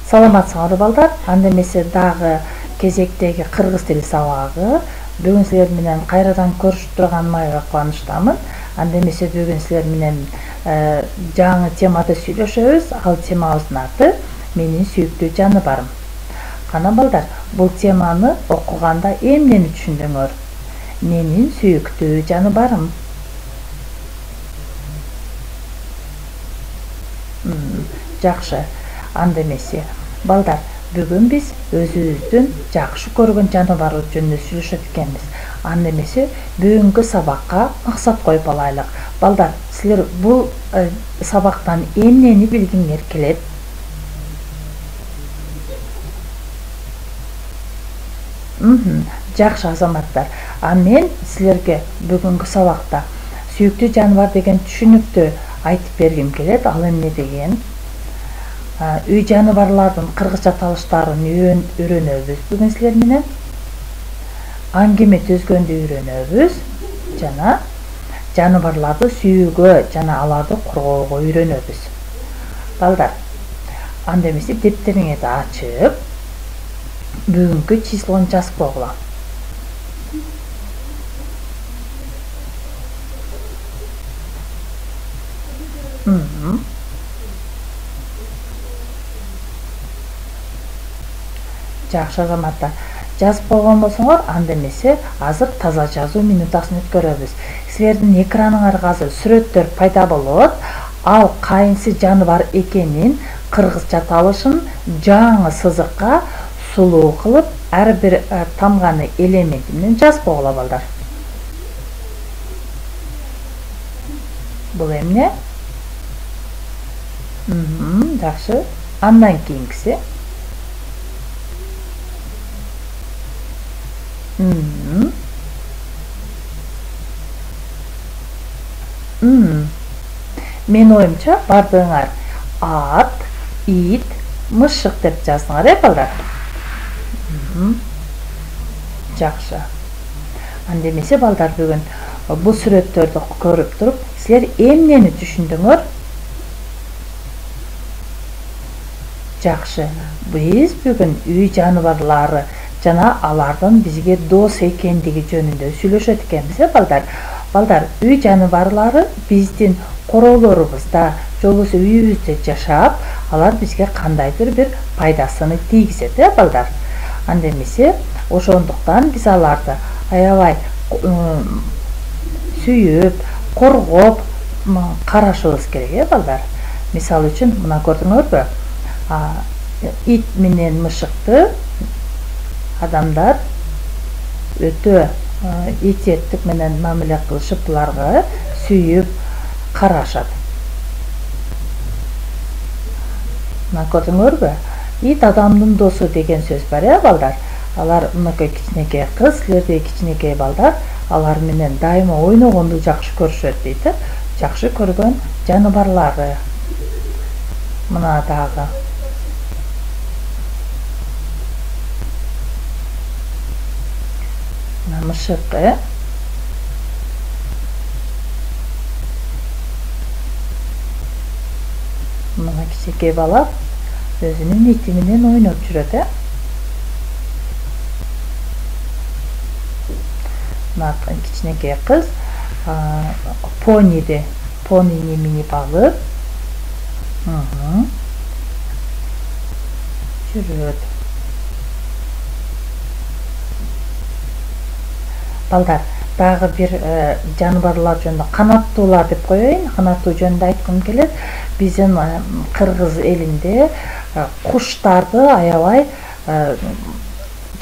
Саламатсыңар балдар. Анда эмесе дагы кезектеги кыргыз тили сабагы. Бүгүн силер менен кайрадан көрүшүп турганыма аябай кубанычтамын. Анда эмесе бүгүн силер менен жаңы темада сүйлөшөбүз. Ал темабыздын аты менин сүйүктүү жаныбарым. Кана балдар, бул теманы окуганда эмнени түшүндүңөр? Менин сүйүктүү жаныбарым. Жакшы. Анда эмесе балдар, бүгүн биз өзүбүздүн жакшы көргөн жаныбарыбыз жөнүндө сүйлөшөт экенбиз. Анда эмесе бүгүнкү сабакка максат коюп алайлык. Балдар, силер бул сабактан эмнени билгиңер келет? Жакшы азаматтар. Мен силерге бүгүнкү сабакта сүйүктүү жаныбар деген түшүнүктү айтып бергим келет. Ал эмне деген? Үй жаныбарлардын кыргызча аталыштарын үйрөнөбүз бүгүн силер менен. Аңгеме түзгөндү үйрөнөбүз жана жаныбарларды сүйүүгө жана аларды коргоого үйрөнөбүз. Балдар, анда эмесе дептериңерди ачып, бүгүнкү числону жазып койгула. Жакшы азаматтар, жазып койгон болсоңор, анда эмесе азыр таза жазуу минутасын өткөрөбүз. Силердин экраныңарга азыр сүрөттөр пайда болот. Ал кайсы жаныбар экенин кыргызча аталышын жаңы сызыкка сулуу кылып, ар бир тамганы элементи менен жазып койгула балдар. Бул эмне? Жакшы. Андан кийинкиси. Мен оюмча бардыңар ат, ит, мышык деп жаздыңар, балдар? Жакшы. Анда эмесе балдар, бүгүн бул сүрөттөрдү көрүп туруп, силер эмнени түшүндүңөр? Жакшы. Биз бүгүн үй жаныбарлары жана алардын бизге дос экендиги жөнүндө сүйлөшөт экенбиз, балдар. Балдар, үй жаныбарлары биздин короолорубузда, же болбосо үйүбүздө жашап, алар бизге кандайдыр бир пайдасын тийгизет, балдар. Анда эмесе ошондуктан биз аларды аябай сүйүп, коргоп карашыбыз керек, балдар. Мисалы үчүн, мына көрдүңөрбү? Ит менен мышыкты адамдар өтө итеттик менен мамиле кылышып, буларга сүйүп карашат. Мына көрдүңөрбү? Ит адамдын досу деген сөз бар, балдар. Алар мынакей кичинекей кыз, силердей кичинекей балдар, алар менен дайыма ойногонду жакшы көрүшөт дейт. Жакшы көргөн жаныбарлары. Мына дагы. Мышык, мына кичинекей бала өзүнүн ити менен ойноп жүрөт, Мына кичинекей кыз понини минип алып жүрөт. Балдар, дагы бир жаныбарлар жөнүндө канаттуулар деп коеюн. Канаттуу жөнүндө айткым келет. Биздин кыргыз элинде куштарды аябай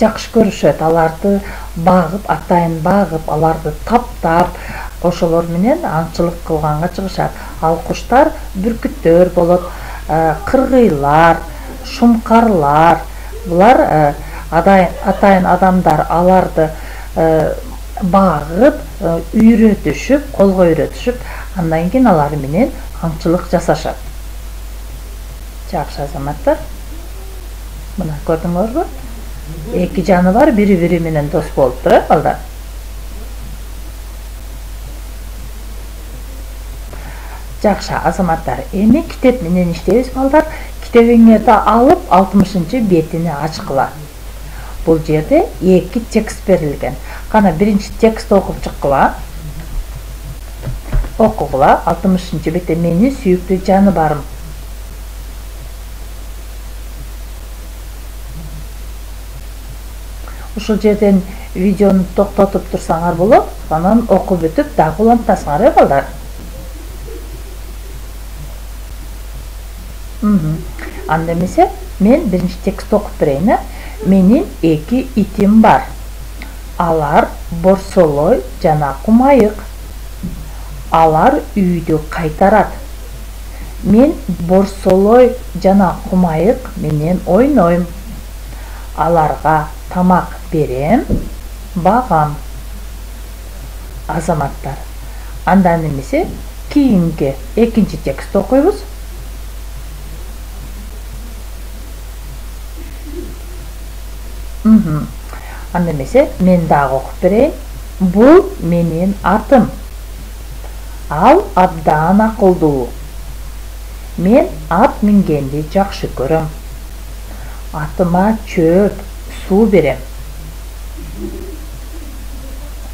жакшы көрүшөт. Аларды багып, атайын багып, аларды таптап, ошолор менен аңчылык кылганга чыгышат. Ал куштар бүркүттөр болот, кыргыйлар, шумкарлар. Булар атайын адамдар аларды багып, үйрөтүшүп, колго үйрөтүшүп, андан кийин алар менен аңчылык жасашат. Жакшы азаматтар. Мына көрдүңөрбү? Эки жаныбар бири-бири менен дос болуп турат, балдар. Жакшы азаматтар, эми китеп менен иштейбиз, балдар. китебиңерди алып 60 бетини ачкыла. Бул жерде 2 текст берилген. Кана биринчи текст окуп чыккыла. Окугула 60 бетте менин сүйүктүү жаны барым. Ушул жерден видеону токтотуп турсаңар болот, анан окуп бүтүп дагы улантасыңар, балдар. Анда эмесе мен биринчи текст окуп берейин. Менин 2 итим бар. Алар борсолой жана кумайык. Алар үйдү кайтарат. Мен борсолой жана кумайык менен ойнойм. Аларга тамак берем, багам. Азаматтар. Андан эмесе кийинки экинчи текст окуйбуз. Анда эмесе мен дагы окуп берейин. Бул менин атым. Ал абдан акылдуу. Мен ат мингенди жакшы көрөм. Атыма чөп, суу берем.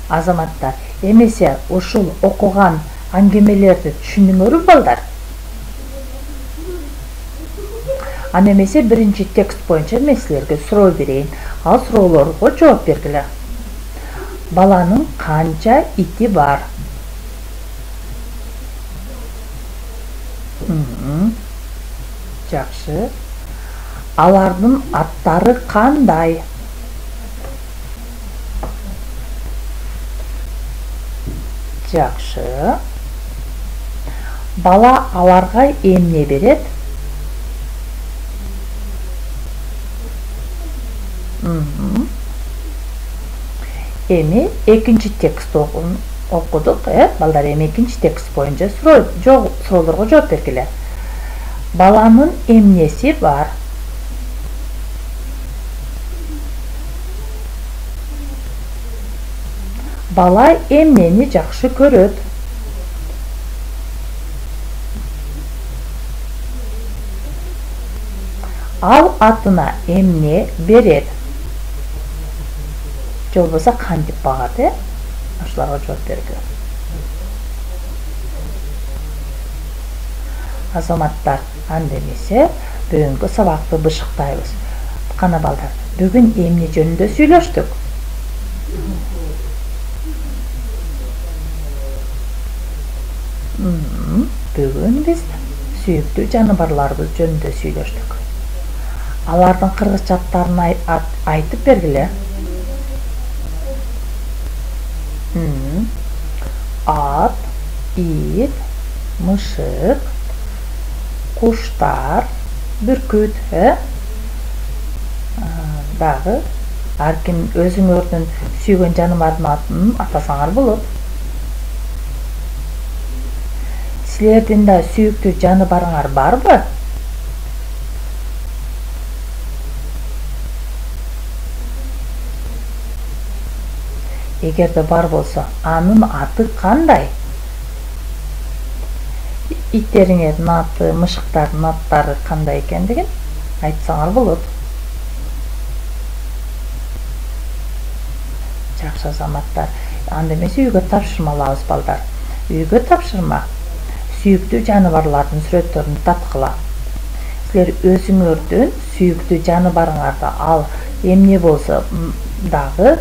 Азаматтар, эмесе ушул окуган аңгемелерди түшүндүңөрбү, балдар? Аны эмесе биринчи текст боюнча мен силерге суроо берейин. Ал суроолорго жооп бергиле. Баланын канча ити бар? Жакшы. Алардын аттары кандай? Жакшы. Бала аларга эмне берет? Эми экинчи текст окудук, балдар. Эми экинчи текст боюнча суроолорго жооп бергиле. Баланын эмнеси бар? Бала эмнени жакшы көрөт? Ал атына эмне берет? Же болбосо кантип багат, Ошолорго жооп бергиле. Азаматтар, анда эмесе бүгүнкү сабакты бышыктайбыз. Кана балдар, бүгүн эмне жөнүндө сүйлөштүк? Бүгүн биз сүйүктүү жаныбарларыбыз жөнүндө сүйлөштүк. Алардын кыргызча аттарын айтып бергиле. Ат, ит, мышык, куштар, бүркүт, дагы ар ким өзүңөрдүн сүйгөн жаныбардын атын атасаңар болот. Силердин да сүйүктүү жаныбарыңар барбы? Эгерде бар болсо, анын аты кандай? Иттериңердин аты, мышыктардын аттары кандай экендигин айтсаңар болот. Жакшы, азаматтар. Анда эмесе үйгө тапшырма алабыз, балдар. Үйгө тапшырма. Сүйүктүү жаныбарлардын сүрөттөрүн таткыла. Силер өзүңөрдүн сүйүктүү жаныбарыңарды ал эмне болсо дагы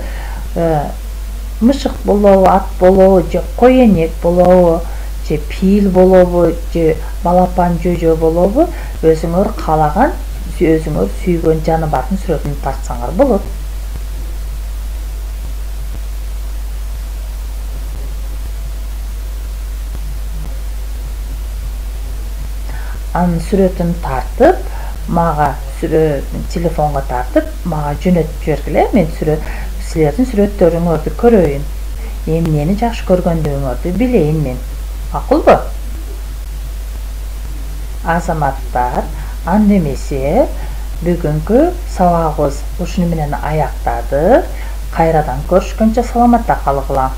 мышык болобу, ат болобу, же кой энек болобу, же пил болобу, же балапан жөжө болобу, өзүңөр каалаган, өзүңөр сүйгөн жаныбардын сүрөтүн тартсаңар болот. Анын сүрөтүн тартып, мага телефонго тартып, мага жөнөтүп жибергиле. Мен силердин сүрөттөрүңөрдү көрөйүн. Эмнени жакшы көргөндүгүңөрдү билейин мен. Макулбу? Азаматтар, анда эмесе бүгүнкү сабагыбыз ушуну менен аяктады. Кайрадан көрүшкөнчө саламатта калгыла.